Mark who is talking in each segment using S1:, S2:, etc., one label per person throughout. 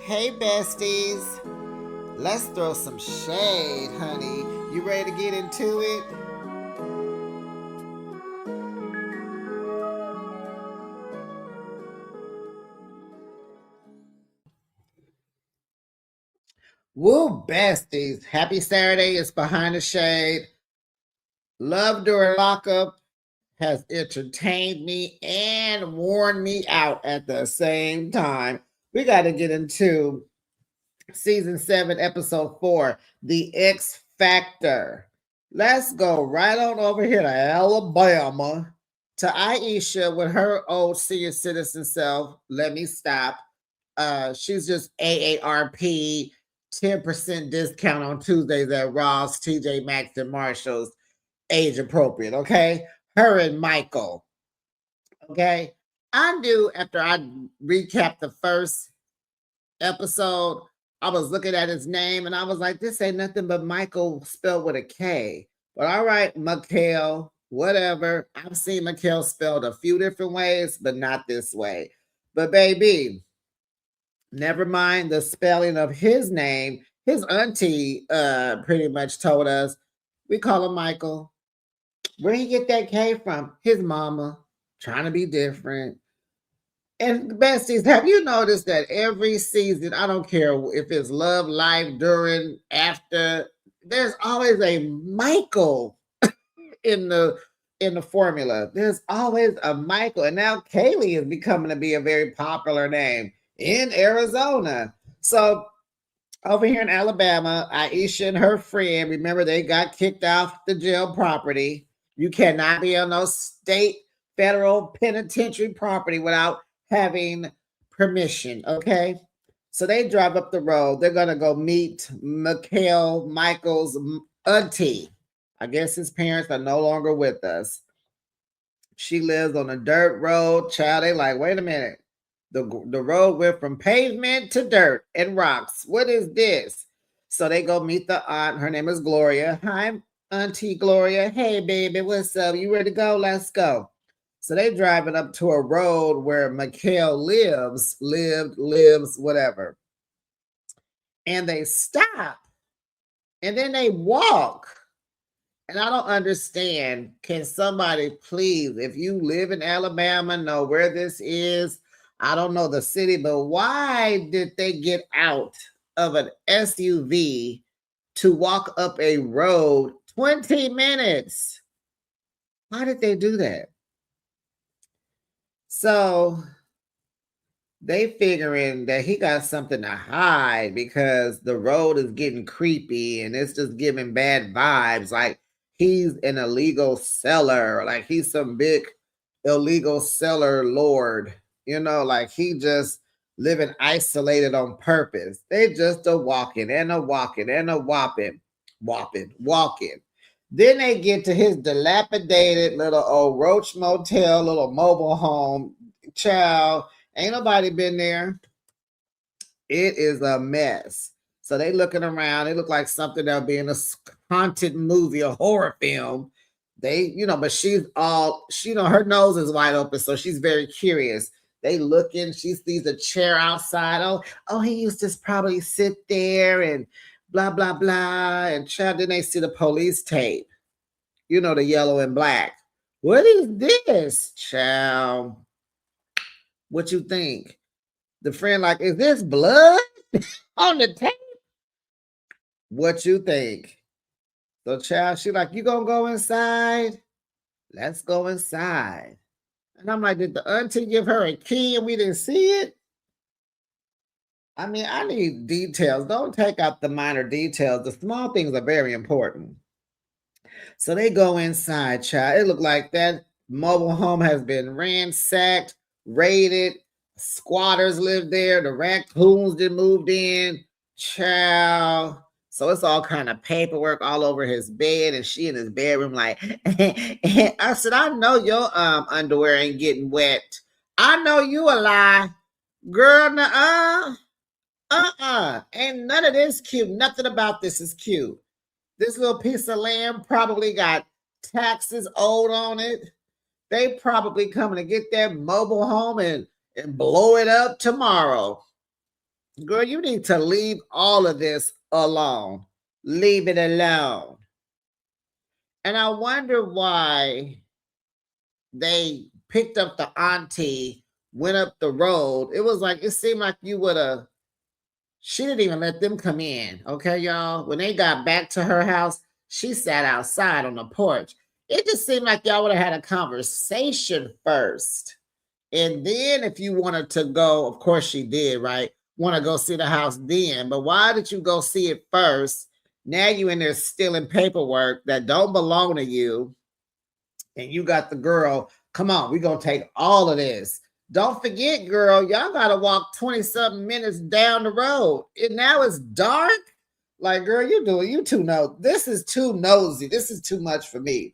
S1: Hey besties, let's throw some shade, honey. You ready to get into it? Woo, besties. Happy Saturday. It's Behind the Shade. Love during lockup has entertained me and worn me out at the same time. We got to get into season 7, episode 4, The X Factor. Let's go right on over here to Alabama to Aisha with her old senior citizen self. Let me stop. She's just AARP, 10% discount on Tuesdays at Ross, TJ Maxx, and Marshalls. Age appropriate, okay? Her and Michael, okay? I knew after I recapped the first episode, I was looking at his name and I was like, this ain't nothing but Michael spelled with a K. But all right, Mikhail, whatever. I've seen Mikhail spelled a few different ways, but not this way. But baby, never mind the spelling of his name. His auntie pretty much told us, we call him Michael. Where he get that K from? His mama, trying to be different. And besties, have you noticed that every season, I don't care if it's love, life, during, after, there's always a Michael in the formula. There's always a Michael. And now Kaylee is becoming to be a very popular name in Arizona. So over here in Alabama, Aisha and her friend, remember they got kicked off the jail property. You cannot be on no state, federal penitentiary property without having permission, okay? So they drive up the road. They're going to go meet Michael's auntie. I guess his parents are no longer with us. She lives on a dirt road. Child, they like, wait a minute. The road went from pavement to dirt and rocks. What is this? So they go meet the aunt. Her name is Gloria. Hi, Auntie Gloria. Hey, baby, what's up? You ready to go? Let's go. So they driving up to a road where Mikhail lives, whatever. And they stop. And then they walk. And I don't understand. Can somebody please, if you live in Alabama, know where this is? I don't know the city, but why did they get out of an SUV to walk up a road 20 minutes? Why did they do that? So they figuring that he got something to hide because the road is getting creepy and it's just giving bad vibes. Like he's an illegal seller, like he's some big illegal seller lord. You know, like he just living isolated on purpose. They just a walking and a walking and a walking. Then they get to his dilapidated little old Roach Motel, little mobile home. Child, ain't nobody been there. It is a mess. So they looking around. It look like something that'll be in a haunted movie, a horror film. They, but she's all, her nose is wide open, so she's very curious. They looking, she sees a chair outside. Oh, he used to probably sit there and blah, blah, blah. And child, then they see the police tape. The yellow and black. What is this, child? What you think? The friend like, is this blood on the tape? What you think? So child, she like, you gonna go inside? Let's go inside. And I'm like, did the auntie give her a key and we didn't see it? I mean, I need details. Don't take out the minor details. The small things are very important. So they go inside, child. It looked like that mobile home has been ransacked, raided. Squatters live there. The raccoons that moved in. Child. So it's all kind of paperwork all over his bed, and she in his bedroom like, I said, I know your underwear ain't getting wet. I know you a lie. Girl, ain't none of this cute. Nothing about this is cute. This little piece of land probably got taxes owed on it. They probably coming to get their mobile home and blow it up tomorrow. Girl, you need to leave all of this alone. Leave it alone. And I wonder why they picked up the auntie, went up the road. It was like, it seemed like you would have, she didn't even let them come in. Okay, y'all. When they got back to her house, she sat outside on the porch. It just seemed like y'all would have had a conversation first. And then if you wanted to go, of course she did, right? Want to go see the house then. But why did you go see it first? Now you in there stealing paperwork that don't belong to you. And you got the girl, come on, we're going to take all of this. Don't forget, girl, y'all got to walk 20-something minutes down the road. And now it's dark. Like, girl, you too nosy. This is too nosy. This is too much for me.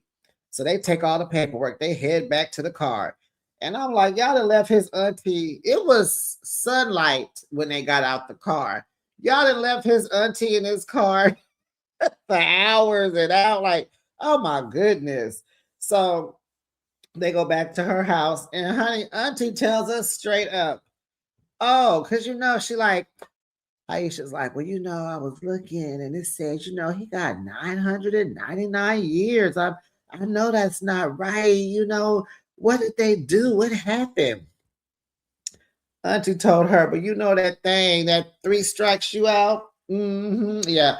S1: So they take all the paperwork. They head back to the car. And I'm like, y'all done left his auntie. It was sunlight when they got out the car. Y'all done left his auntie in his car for hours and out. Like, oh my goodness. So they go back to her house, and honey, auntie tells us straight up, oh, because she like, Aisha's like, well, I was looking and it says, he got 999 years. I know that's not right. What did they do? What happened? Auntie told her, but that thing, that 3 strikes you out? Yeah.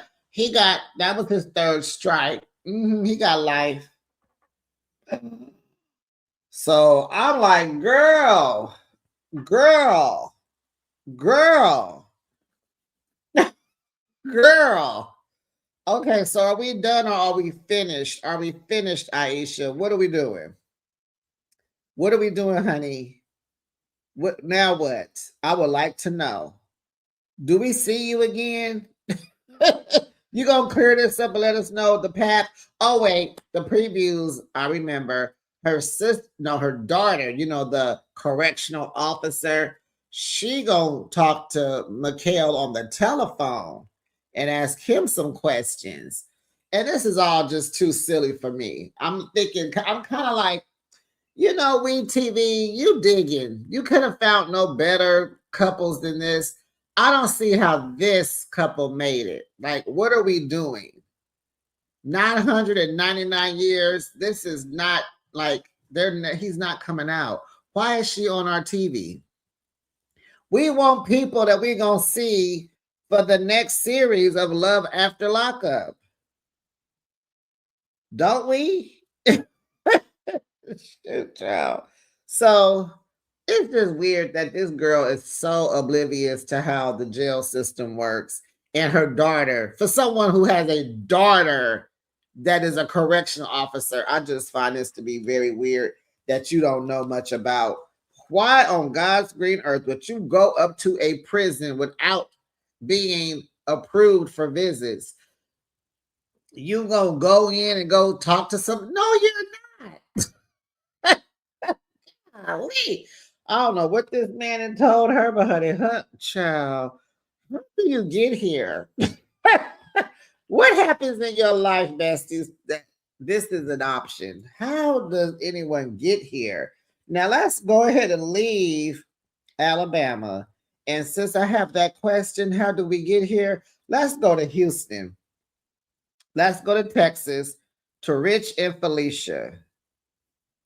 S1: That was his 3rd strike. He got life. So I'm like, girl. Girl. Okay, so are we done or are we finished? Are we finished, Aisha? What are we doing? What are we doing, honey? What now? What? I would like to know. Do we see you again? You gonna clear this up and let us know the path? Oh wait, the previews. I remember her sister, no, her daughter. The correctional officer. She gonna talk to Mikhail on the telephone and ask him some questions. And this is all just too silly for me. I'm kind of like, We TV, you digging. You could have found no better couples than this. I don't see how this couple made it. Like, what are we doing? 999 years. This is not like he's not coming out. Why is she on our TV? We want people that we're going to see for the next series of Love After Lockup. Don't we? Shoot, child. So it's just weird that this girl is so oblivious to how the jail system works. And her daughter, for someone who has a daughter that is a correctional officer, I just find this to be very weird that you don't know much about. Why on God's green earth would you go up to a prison without being approved for visits? You gonna go in and go talk to some? No, you're not. Golly. I don't know what this man had told her, but honey, child, how do you get here? What happens in your life, besties, that this is an option? How does anyone get here? Now let's go ahead and leave Alabama. And since I have that question, how do we get here? Let's go to Houston. Let's go to Texas to Rich and Felicia.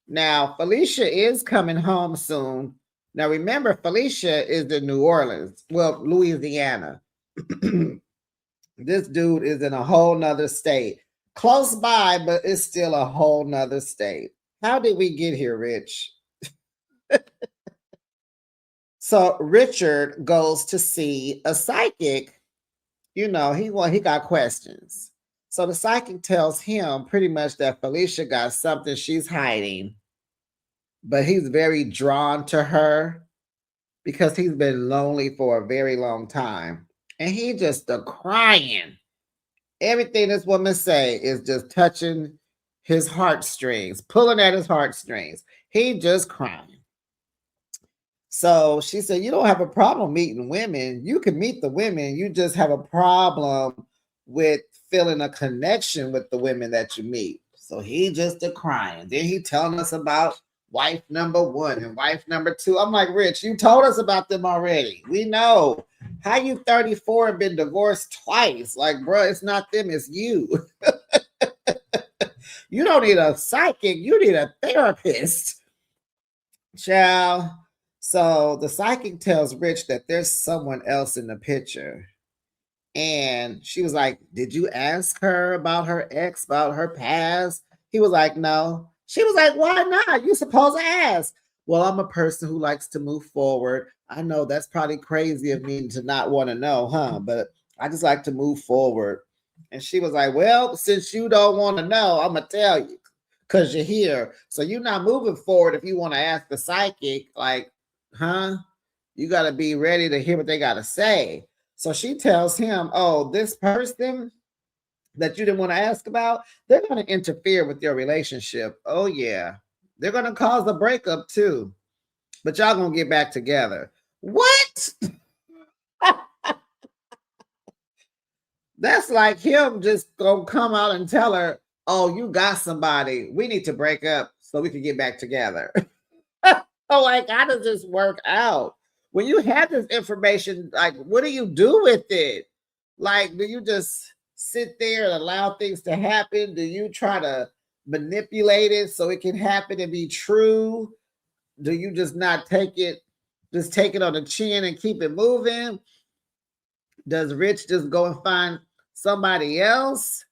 S1: Now, Felicia is coming home soon. Now, remember, Felicia is in New Orleans, well, Louisiana. This dude is in a whole nother state. Close by, but it's still a whole nother state. How did we get here, Rich? So Richard goes to see a psychic. He got questions. So the psychic tells him pretty much that Felicia got something she's hiding, but he's very drawn to her because he's been lonely for a very long time. And he just crying. Everything this woman say is just touching his heartstrings, pulling at his heartstrings. He just crying. So she said, you don't have a problem meeting women. You can meet the women. You just have a problem with feeling a connection with the women that you meet. So he just crying. Then he telling us about wife number 1 and wife number 2. I'm like, Rich, you told us about them already. We know How you 34 and been divorced twice? Like, bro, it's not them, it's you. You don't need a psychic, you need a therapist. Child. So the psychic tells Rich that there's someone else in the picture. And she was like, did you ask her about her ex, about her past? He was like, no. She was like, why not? You supposed to ask. Well, I'm a person who likes to move forward. I know that's probably crazy of me to not want to know, huh? But I just like to move forward. And she was like, well, since you don't want to know, I'm going to tell you because you're here. So you're not moving forward if you want to ask the psychic, like, huh? You got to be ready to hear what they got to say. So she tells him, oh, this person that you didn't want to ask about, they're going to interfere with your relationship. Oh, yeah. They're going to cause a breakup too. But y'all going to get back together. What? That's like him just going to come out and tell her, oh, you got somebody. We need to break up so we can get back together. Oh, like, how does this work out? When you have this information, like, what do you do with it? Like, do you just sit there and allow things to happen? Do you try to manipulate it so it can happen and be true? Do you just not take it, just take it on the chin and keep it moving? Does Rich just go and find somebody else?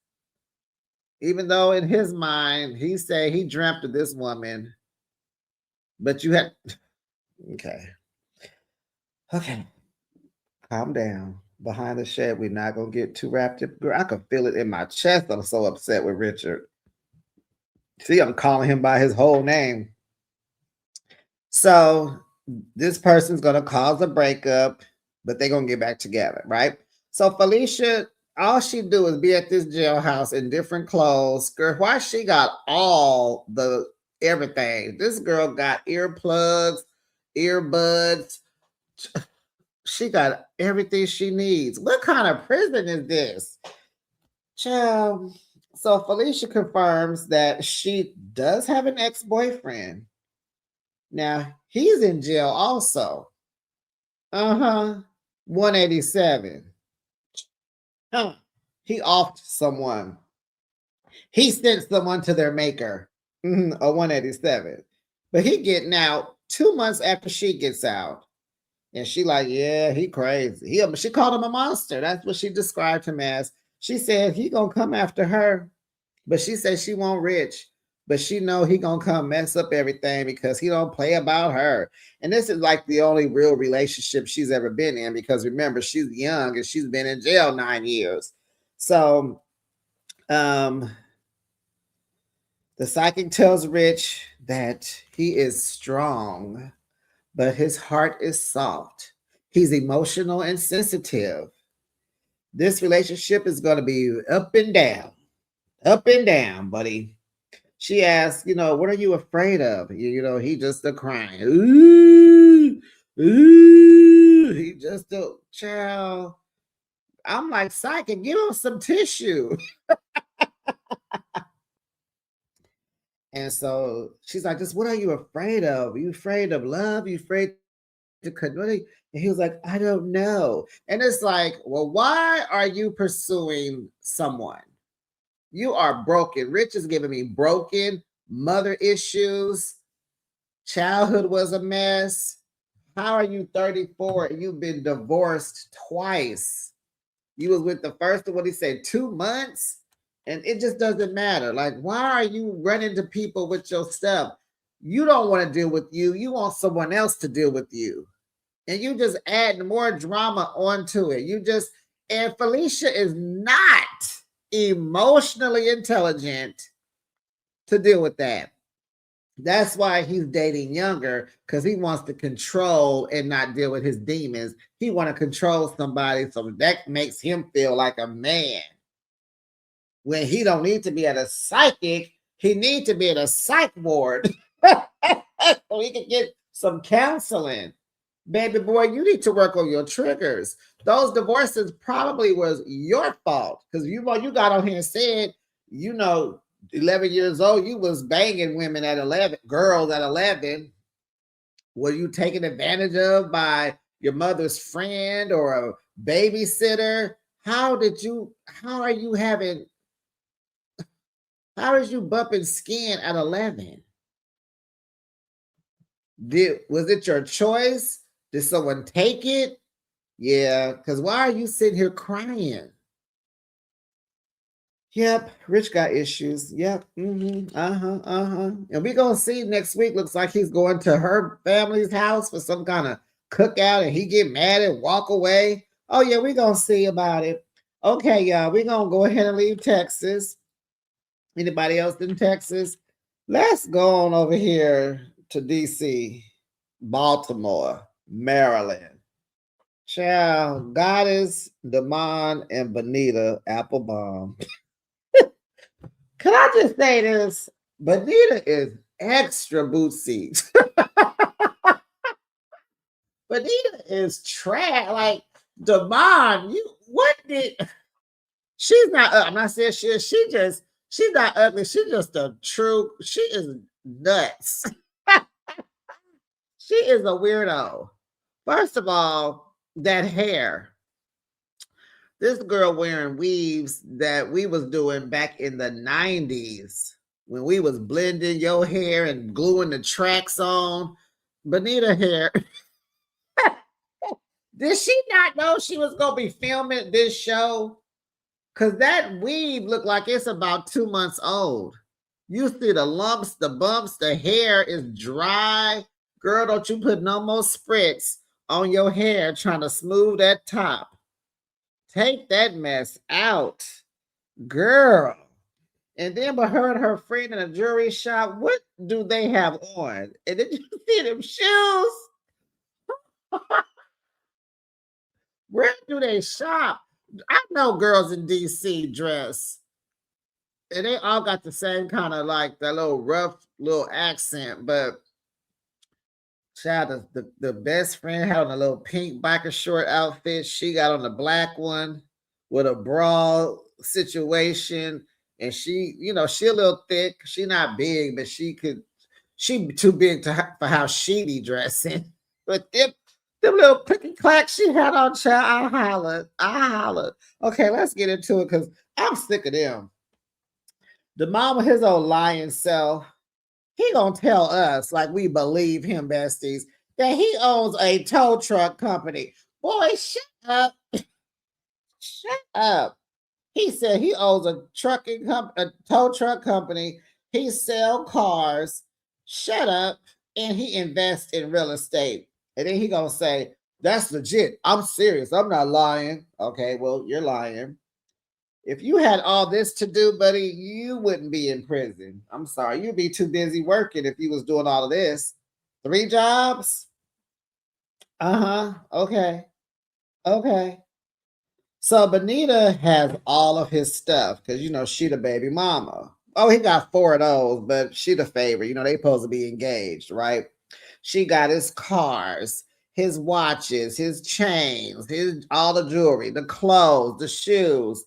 S1: Even though in his mind, he said he dreamt of this woman, but you had, okay. Okay, calm down. Behind the shed, we're not gonna get too wrapped up. Girl, I can feel it in my chest. I'm so upset with Richard. See, I'm calling him by his whole name. So this person's gonna cause a breakup, but they're gonna get back together, right? So Felicia, all she do is be at this jailhouse in different clothes. Girl, why she got all the everything? This girl got earplugs, earbuds. She got everything she needs. What kind of prison is this? Child. So Felicia confirms that she does have an ex-boyfriend. Now, he's in jail also. Uh-huh. 187. Huh. He offed someone. He sent someone to their maker. A 187. But he getting out 2 months after she gets out. And she like, yeah, he crazy. She called him a monster. That's what she described him as. She said he gonna come after her, but she said she want Rich, but she know he gonna come mess up everything because he don't play about her. And this is like the only real relationship she's ever been in because remember, she's young and she's been in jail 9 years. So the psychic tells Rich that he is strong, but his heart is soft. He's emotional and sensitive. This relationship is going to be up and down, buddy. She asked, what are you afraid of? He just a crying. Ooh, ooh, he just a child. I'm like, psychic, give him some tissue. And so she's like, just what are you afraid of? Are you afraid of love? Are you afraid to connect? And he was like, I don't know. And it's like, well, why are you pursuing someone? You are broken. Rich is giving me broken mother issues. Childhood was a mess. How are you 34 and you've been divorced twice? You was with the first one, what he said, 2 months? And it just doesn't matter. Like, why are you running to people with your stuff? You don't want to deal with you. You want someone else to deal with you. And you just add more drama onto it. And Felicia is not emotionally intelligent to deal with that. That's why he's dating younger, because he wants to control and not deal with his demons. He want to control somebody, so that makes him feel like a man. When he don't need to be at a psychic, he need to be at a psych ward so he can get some counseling. Baby boy, you need to work on your triggers. Those divorces probably was your fault because you got on here and said, 11 years old, you was banging women at 11, girls at 11. Were you taken advantage of by your mother's friend or a babysitter? How are you how is you bumping skin at 11? Was it your choice? Did someone take it? Yeah, because why are you sitting here crying? Yep, Rich got issues. Yep. And we gonna see next week. Looks like he's going to her family's house for some kind of cookout, and he get mad and walk away. Oh yeah, we gonna see about it. Okay, y'all, we gonna go ahead and leave Texas. Anybody else in Texas? Let's go on over here to DC, Baltimore, Maryland. Child, Goddess, Damon, and Bonita Applebaum. Can I just say this? Bonita is extra bootsy. Bonita is trash. Like, Damon, she's not, I'm not saying she's not ugly. She's just she is nuts. She is a weirdo. First of all, that hair. This girl wearing weaves that we was doing back in the 90s when we was blending your hair and gluing the tracks on. Bonita hair. Did she not know she was going to be filming this show? Because that weave looked like it's about 2 months old. You see the lumps, the bumps, the hair is dry. Girl, don't you put no more spritz on your hair trying to smooth that top. Take that mess out, girl. And then but her and her friend in a jewelry shop, what do they have on? And did you see them shoes? Where do they shop? I know girls in DC dress, and they all got the same kind of like that little rough little accent, but child, the best friend had on a little pink biker short outfit. She got on the black one with a bra situation. And she, she a little thick. She not big, but she too big for how she be dressing. But them little picky clacks she had on, child, I hollered. Okay, let's get into it because I'm sick of them. The mom of his old lying self, he gonna tell us like we believe him, besties, that he owns a tow truck company. Boy, shut up. Shut up. He said he owns a tow truck company. He sell cars. Shut up. And he invests in real estate. And then he gonna say, that's legit. I'm serious. I'm not lying. Okay, well, you're lying. If you had all this to do, buddy, you wouldn't be in prison. I'm sorry. You'd be too busy working if you was doing all of this. 3 jobs? Uh-huh. Okay. Okay. So Bonita has all of his stuff because, she the baby mama. Oh, he got 4 of those, but she the favorite. They supposed to be engaged, right? She got his cars, his watches, his chains, all the jewelry, the clothes, the shoes.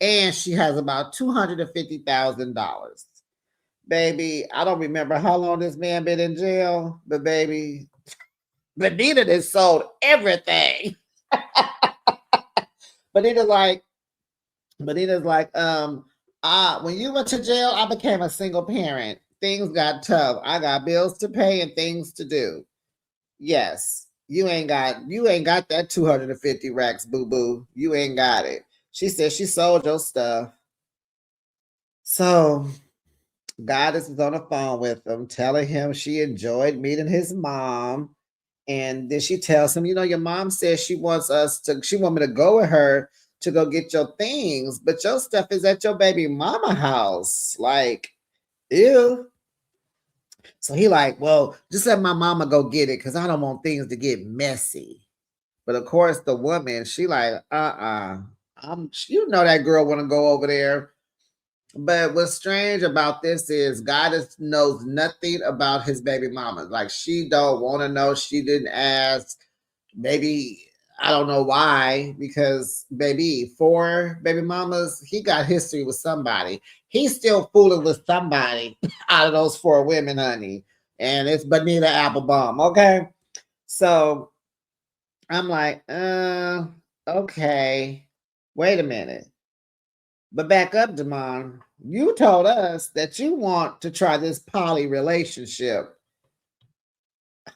S1: And she has about $250,000. Baby, I don't remember how long this man been in jail, but baby, Bonita has sold everything. Bonita's like, when you went to jail, I became a single parent. Things got tough. I got bills to pay and things to do. Yes, you ain't got that 250 racks, boo-boo. You ain't got it. She said she sold your stuff. So Goddess was on the phone with him, telling him she enjoyed meeting his mom. And then she tells him, your mom says she want me to go with her to go get your things, but your stuff is at your baby mama house. Like, ew. So he like, well, just let my mama go get it because I don't want things to get messy. But of course, the woman, she like, that girl want to go over there. But what's strange about this is Goddess knows nothing about his baby mama. Like, she don't want to know. She didn't ask. Maybe, I don't know why, because baby, 4 baby mamas, he got history with somebody. He's still fooling with somebody out of those 4 women, honey. And it's Bonita Applebaum, okay? So I'm like, okay, wait a minute. But back up, Damon. You told us that you want to try this poly relationship.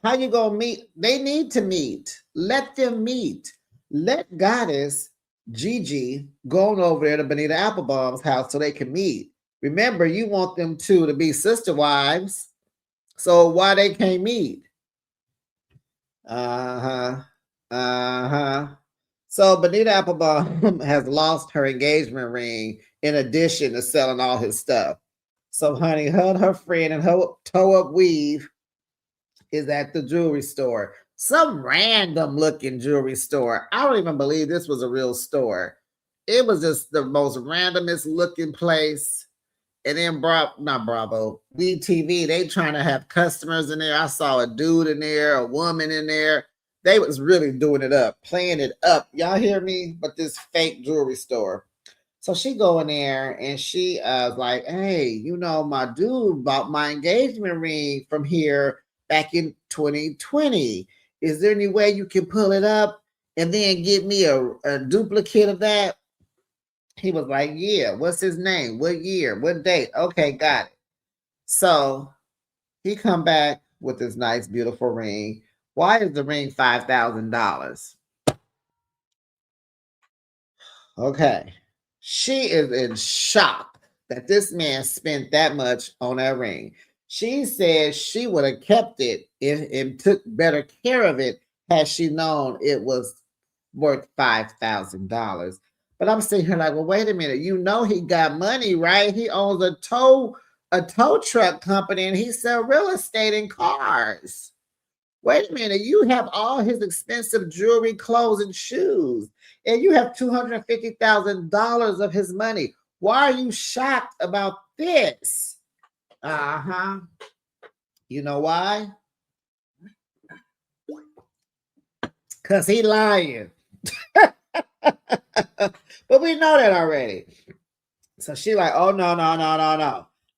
S1: How you gonna meet? They need to meet. Let them meet. Let Goddess Gigi go on over there to Benita Applebaum's house so they can meet. Remember, you want them two to be sister wives. So why they can't meet? Uh-huh. Uh-huh. So Benita Applebaum has lost her engagement ring in addition to selling all his stuff. So honey, her friend and her toe up weave is at the jewelry store. Some random looking jewelry store. I don't even believe this was a real store. It was just the most randomest looking place. And then not Bravo, WeTV, they trying to have customers in there. I saw a dude in there, a woman in there. They was really doing it up, playing it up. Y'all hear me? But this fake jewelry store. So she go in there and she like, hey, you know, my dude bought my engagement ring from here back in 2020. Is there any way you can pull it up and then get me a duplicate of that? He was like, yeah, what's his name? What year? What date? Okay, got it. So he come back with this nice, beautiful ring. Why is the ring $5,000? Okay. She is in shock that this man spent that much on that ring. She said she would have kept it and took better care of it had she known it was worth $5,000. But I'm sitting here like, well, wait a minute. You know he got money, right? He owns a tow truck company and he sell real estate and cars. Wait a minute, you have all his expensive jewelry, clothes, and shoes, and you have $250,000 of his money. Why are you shocked about this? Uh-huh. You know why? Because he lying. But we know that already. So she like, oh, no.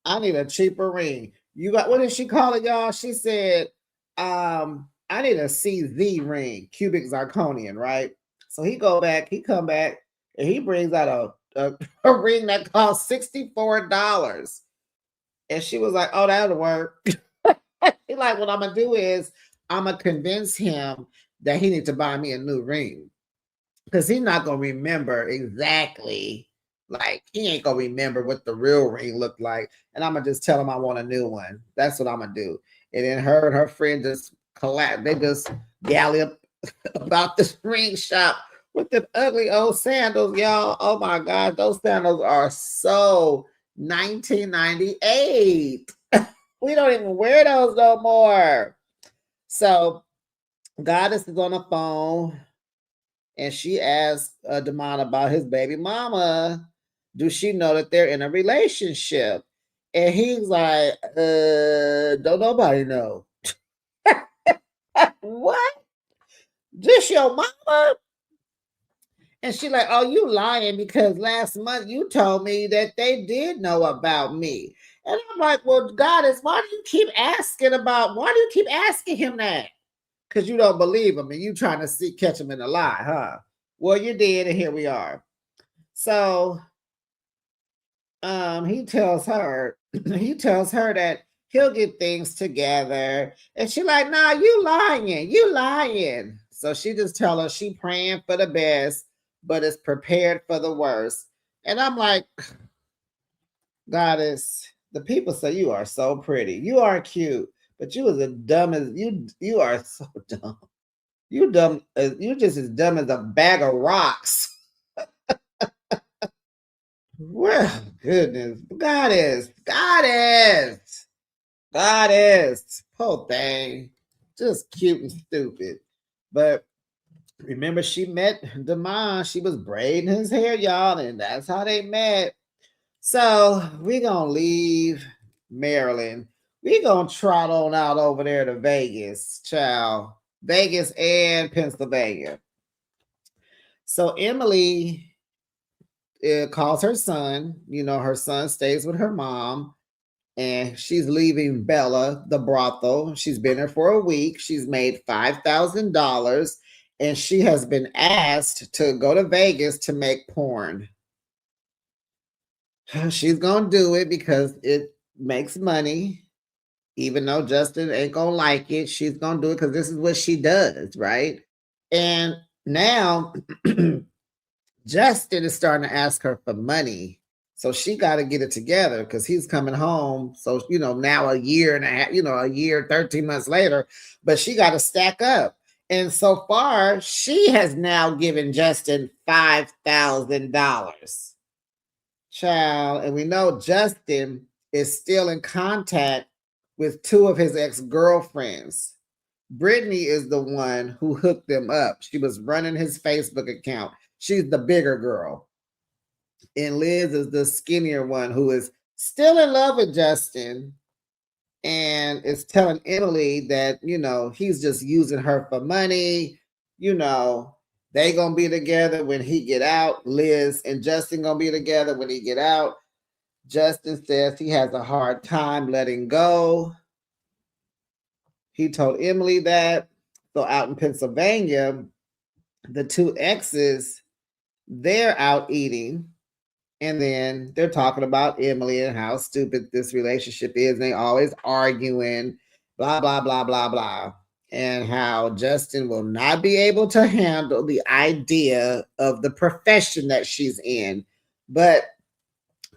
S1: I need a cheaper ring. You got, what did she call it, y'all? She said, I need a CZ ring, cubic zirconian, right? So he come back, and he brings out a ring that costs $64. And she was like, oh, that'll work. He like, what I'm gonna do is I'm gonna convince him that he needs to buy me a new ring. Because he's not gonna remember exactly, like he ain't gonna remember what the real ring looked like. And I'm gonna just tell him I want a new one. That's what I'm gonna do. And then her and her friend just collapse. They just galley up about this ring shop with the ugly old sandals, y'all. Oh my God, those sandals are so 1998. We don't even wear those no more. So Goddess is on the phone and she asked Damon about his baby mama. Do she know that they're in a relationship? And he's like, don't nobody know. What? This your mama? And she like, oh, you lying because last month you told me that they did know about me. And I'm like, well, Goddess, why do you keep asking him that? Because you don't believe him and you trying to catch him in a lie, huh? Well, you did, and here we are. So he tells her that he'll get things together. And she like, nah, you lying. So she just tell her she praying for the best, but is prepared for the worst. And I'm like, Goddess, the people say you are so pretty. You are cute, but you as dumb as you are so dumb. You dumb, you just as dumb as a bag of rocks. Well, goodness, Goddess. Poor thing, just cute and stupid. But remember, she met Damon. She was braiding his hair, y'all, and that's how they met. So we're gonna leave Maryland. We're gonna trot on out over there to Vegas, child. Vegas and Pennsylvania. So Emily calls her son. You know, her son stays with her mom, and she's leaving Bella, the brothel. She's been there for a week. She's made $5,000, and she has been asked to go to Vegas to make porn. She's gonna do it because it makes money. Even though Justin ain't gonna like it, she's gonna do it because this is what she does, right? And now Justin is starting to ask her for money. So she got to get it together because he's coming home. So, now a year and a half, a year, 13 months later, but she got to stack up. And so far, she has now given Justin $5,000. Child. And we know Justin is still in contact with two of his ex-girlfriends. Brittany is the one who hooked them up. She was running his Facebook account. She's the bigger girl. And Liz is the skinnier one who is still in love with Justin and is telling Emily that, he's just using her for money. They gonna be together when he get out. Liz and Justin gonna be together when he get out. Justin says he has a hard time letting go. He told Emily that. So out in Pennsylvania, the two exes, they're out eating. And then they're talking about Emily and how stupid this relationship is. And they always arguing, blah, blah, blah, blah, blah. And how Justin will not be able to handle the idea of the profession that she's in. But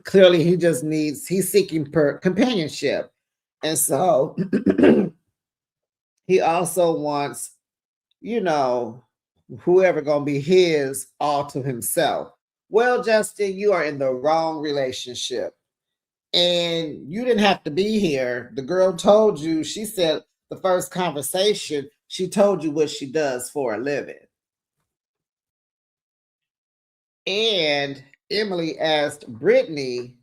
S1: clearly he's seeking companionship. And so he also wants, whoever gonna be his all to himself. Well, Justin, you are in the wrong relationship. And you didn't have to be here. The girl told you, she said the first conversation, she told you what she does for a living. And Emily asked Brittany,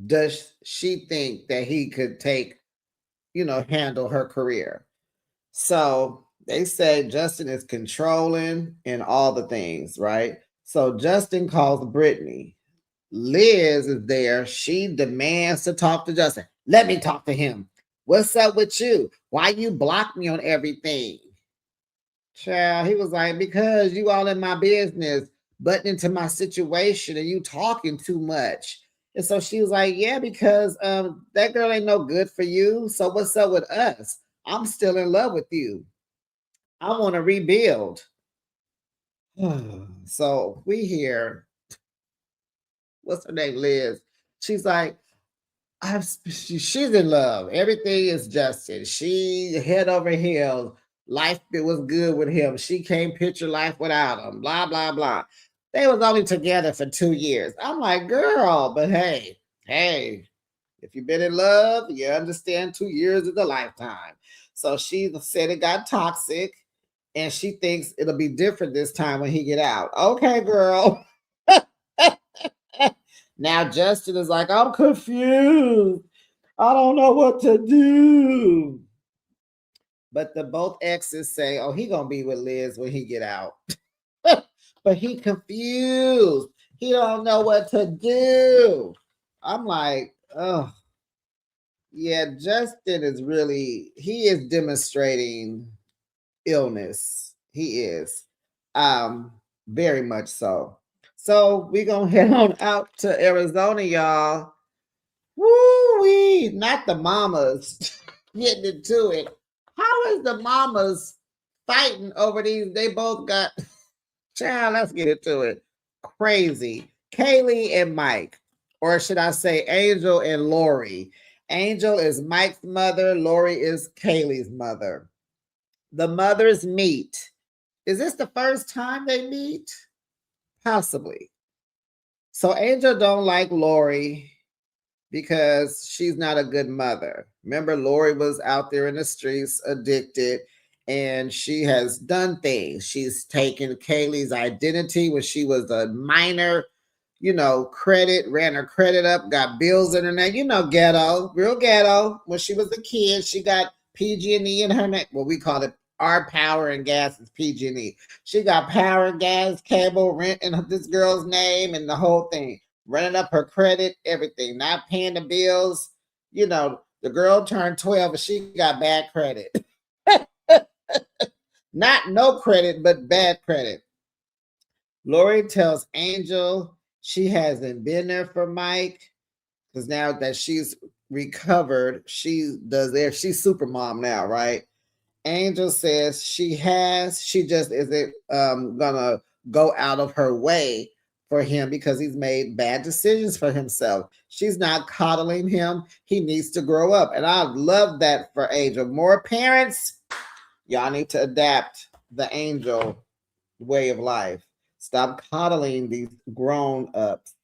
S1: does she think that he could handle her career? So they say Justin is controlling and all the things, right? So Justin calls Brittany. Liz is there. She demands to talk to Justin. Let me talk to him. What's up with you? Why you block me on everything? Child, he was like, because you all in my business, butting into my situation and you talking too much. And so she was like, yeah, because that girl ain't no good for you. So what's up with us? I'm still in love with you. I want to rebuild. So we hear, what's her name, Liz? She's like, she's in love. Everything is Justin. She head over heels. Life it was good with him. She can't picture life without him. Blah blah blah. They was only together for 2 years. I'm like, girl, but hey, if you've been in love, you understand 2 years is a lifetime. So she said it got toxic, and she thinks it'll be different this time when he get out. Okay, girl. Now Justin is like, I'm confused. I don't know what to do. But the both exes say, oh, he gonna be with Liz when he get out. But he confused. He don't know what to do. I'm like, oh, yeah, Justin he is demonstrating illness. He is. Very much so. So we're gonna head on out to Arizona, y'all. Woo-wee, not the mamas getting into it. How is the mamas fighting over these? They both got, child, let's get into it. Crazy. Kaylee and Mike, or should I say Angel and Lori. Angel is Mike's mother. Lori is Kaylee's mother. The mothers meet. Is this the first time they meet? Possibly. So Angel don't like Lori because she's not a good mother. Remember, Lori was out there in the streets addicted, and she has done things. She's taken Kaylee's identity when she was a minor, credit, ran her credit up, got bills in her name, ghetto, real ghetto. When she was a kid, she got PG&E in her name. Well, we call it our power and gas is PG&E. She got power, gas, cable, rent in this girl's name and the whole thing. Running up her credit, everything, not paying the bills. The girl turned 12 and she got bad credit. Not no credit, but bad credit. Lori tells Angel she hasn't been there for Mike because now that she's recovered, she does there. She's super mom now, right? Angel says she has. She just isn't gonna go out of her way for him because he's made bad decisions for himself. She's not coddling him. He needs to grow up. And I love that for Angel. More parents, y'all need to adapt the Angel way of life. Stop coddling these grown ups,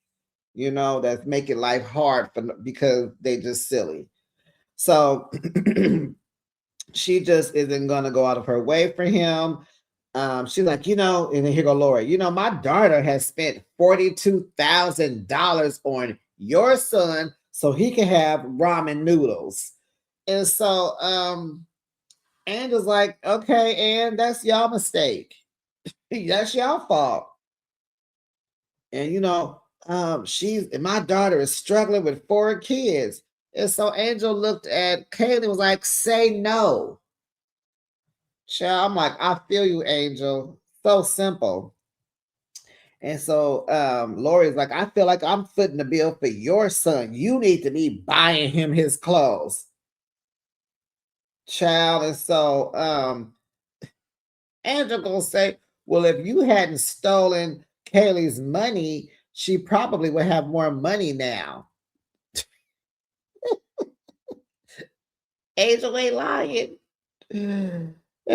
S1: that's making life hard because they just silly. So she just isn't gonna go out of her way for him. She's like, and then here go Lori. My daughter has spent $42,000 on your son so he can have ramen noodles. And so Angel's like, okay, and that's y'all mistake. That's y'all fault. And my daughter is struggling with 4 kids. And so Angel looked at Kaylee and was like, say no. Child, I'm like, I feel you, Angel. So simple. And so Lori's like, I feel like I'm footing the bill for your son. You need to be buying him his clothes. Child, and so Angel gonna say, well, if you hadn't stolen Kaylee's money, she probably would have more money now. Angel ain't lying. And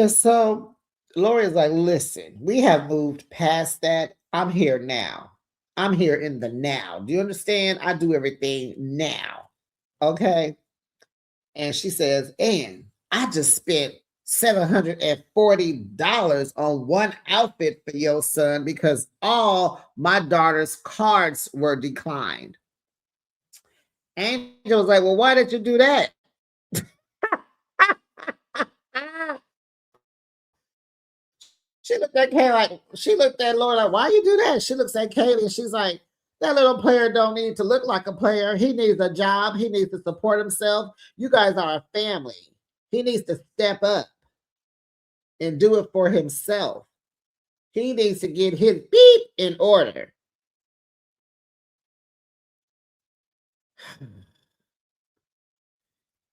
S1: so Lori's like, listen, we have moved past that. I'm here now. I'm here in the now. Do you understand? I do everything now. Okay. And she says, and I just spent $740 on one outfit for your son because all my daughter's cards were declined. Angel was like, well, why did you do that? She looked at Kaylee like, she looked at Lori like, why you do that? She looks at Kaylee and she's like, that little player don't need to look like a player. He needs a job. He needs to support himself. You guys are a family. He needs to step up and do it for himself. He needs to get his beep in order.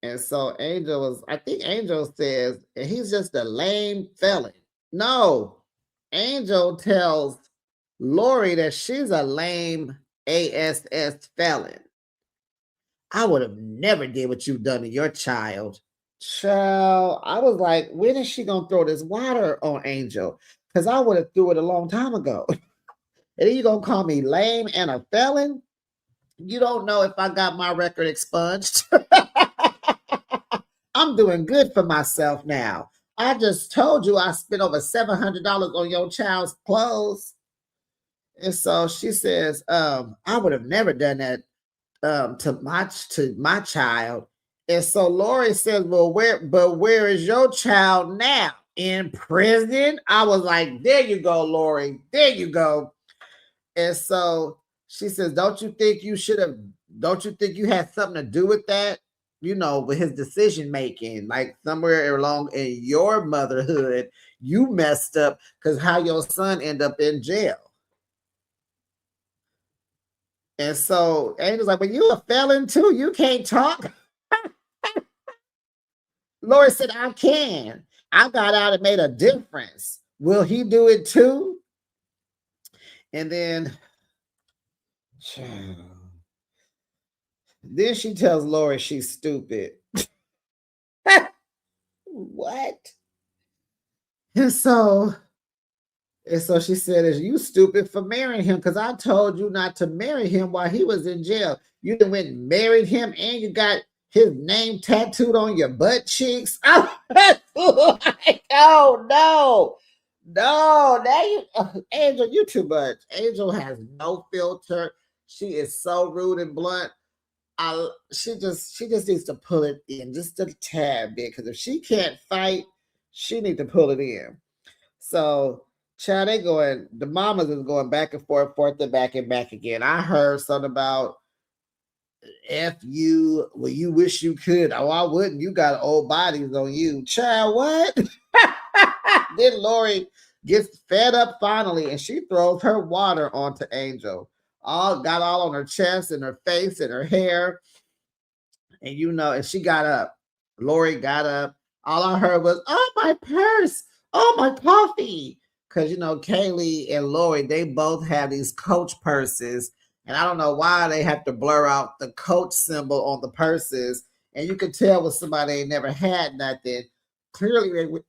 S1: And so I think Angel says, he's just a lame felon. No, Angel tells Lori that she's a lame ASS felon. I would have never did what you've done to your child. Child, I was like, when is she gonna throw this water on Angel? Because I would have threw it a long time ago. And then you gonna call me lame and a felon? You don't know if I got my record expunged. I'm doing good for myself now. I just told you I spent over $700 on your child's clothes. And so she says, I would have never done that to my child. And so Lori says, well, where is your child now? In prison? I was like, there you go, Lori. There you go. And so she says, don't you think you had something to do with that? With his decision making, like somewhere along in your motherhood, you messed up because how your son ended up in jail. And so Angel's like, well, you a felon too. You can't talk. Lori said, I can. I got out and made a difference. Will he do it too? And then she tells Lori she's stupid. What? And so she said, is you stupid for marrying him? Because I told you not to marry him while he was in jail. You then went and married him and you got his name tattooed on your butt cheeks. Oh, no. No, Angel, you too much. Angel has no filter. She is so rude and blunt. She just needs to pull it in just a tad bit, because if she can't fight, she needs to pull it in. So, child, the mamas is going back and forth and back again. I heard something about F you, well, you wish you could. Oh, I wouldn't. You got old bodies on you. Child, what? Then Lori gets fed up finally, and she throws her water onto Angel. Got all on her chest and her face and her hair. And and she got up. Lori got up. All I heard was, "Oh, my purse. Oh, my coffee." Because, Kaylee and Lori, they both have these Coach purses. And I don't know why they have to blur out the Coach symbol on the purses. And you could tell with somebody ain't never had nothing. Clearly,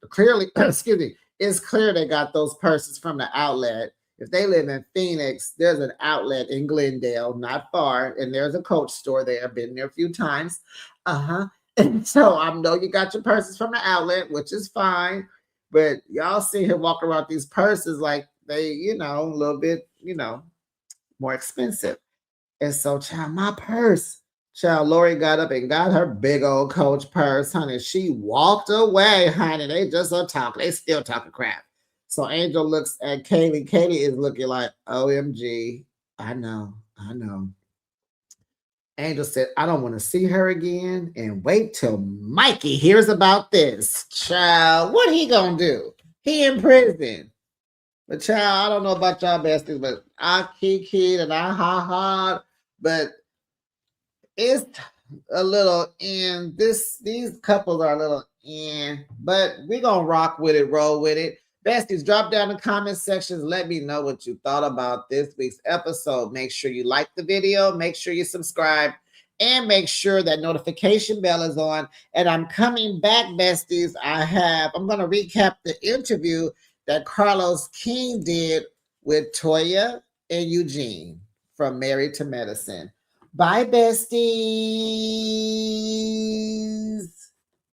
S1: excuse me, it's clear they got those purses from the outlet. If they live in Phoenix, there's an outlet in Glendale, not far, and there's a Coach store there. I've been there a few times. And so I know you got your purses from the outlet, which is fine. But y'all see him walk around these purses like they, a little bit, more expensive. And so, child, my purse. Child, Lori got up and got her big old Coach purse, honey. She walked away, honey. They just are talking. They still talking crap. So Angel looks at Kaylee. Kaylee is looking like, OMG. I know. Angel said, I don't want to see her again. And wait till Mikey hears about this. Child, what he gonna do? He in prison. But child, I don't know about y'all besties, but I kiki and I ha. But it's a little in. These couples are a little in. But we're gonna rock with it, roll with it. Besties, drop down in the comment sections. Let me know what you thought about this week's episode. Make sure you like the video. Make sure you subscribe. And make sure that notification bell is on. And I'm coming back, besties. I'm going to recap the interview that Carlos King did with Toya and Eugene from Married to Medicine. Bye, besties.